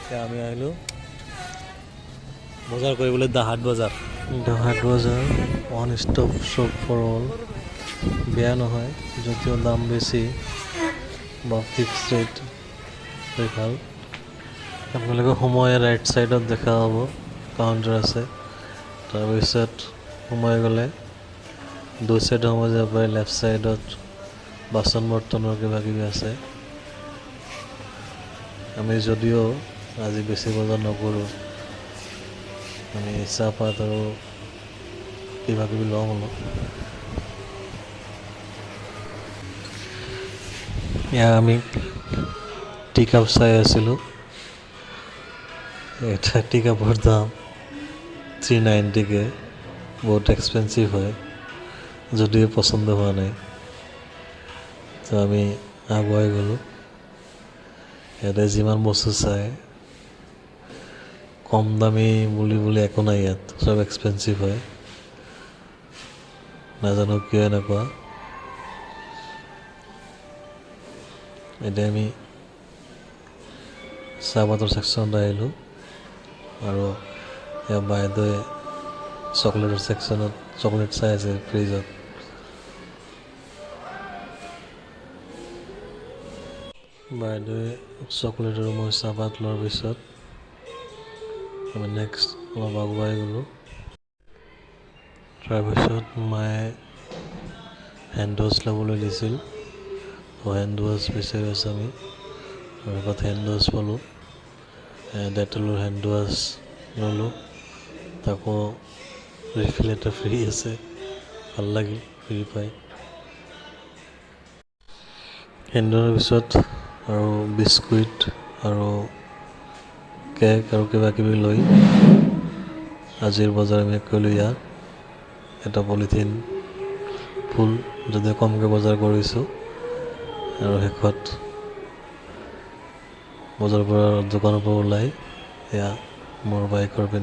এতিয়া আমি আহিলোঁ বজাৰ কৰিবলৈ দাহাট বজাৰ one stop shop for all. বেয়া নহয়, যদিও দাম বেছি বা ফিক্স ৰেট ভাল। আপোনালোকে সোমাই ৰাইট ছাইডত দেখা পাব কাউণ্টাৰ আছে। তাৰপিছত সোমাই গ'লে দুই ছাইড সোমাই যাব পাৰে। লেফ্ট ছাইডত বাচন বৰ্তনৰ কিবা কিবি আছে। আমি যদিও আজি বেছি বজাৰ নকৰোঁ, আমি চাহপাত আৰু কিবা কিবি ল'ম অলপ। এয়া আমি টি কাপ চাই আছিলোঁ। এটা টি কাপৰ দাম 390কে, বহুত এক্সপেঞ্চিভ হয়, যদিও পচন্দ হোৱা নাই। তো আমি আগুৱাই গ'লোঁ। ইয়াতে যিমান বস্তু চাই কম দামী বুলি একো নাই, ইয়াত চব এক্সপেঞ্চিভ হয়। নাজানো কিয় এনেকুৱা। এতিয়া আমি চাহপাতৰ ছেকশ্যনত আহিলোঁ আৰু এয়া বাইদেৱে চকলেটৰ ছেকশ্যনত চকলেট চাই আছে ফ্ৰিজত। বাইদেৱে চকলেট আৰু মই চাহপাত লোৱাৰ পিছত আমি নেক্সট অলপ আগুৱাই গ'লোঁ। তাৰপিছত মায়ে হেণ্ড ৱাছ ল'বলৈ দিছিল। হেণ্ড ৱাছ বিচাৰি আছোঁ আমি, আৰু হেণ্ড ৱাছ পালোঁ। ডেটলৰ হেণ্ড ৱাছ ল'লোঁ। তাকো ৰিফিল এটা ফ্ৰী আছে, ভাল লাগিল ফ্ৰী পাই। হেণ্ড ৱাছৰ পিছত আৰু বিস্কুট আৰু কেক আৰু কিবা কিবি লৈ আজিৰ বজাৰ আমি কৰিলোঁ ইয়াত। এটা পলিথিন ফুল, যদিও কমকৈ বজাৰ কৰিছোঁ। আৰু শেষত বজাৰৰ পৰা দোকানৰ পৰা ওলাই এয়া মোৰ বাইকৰ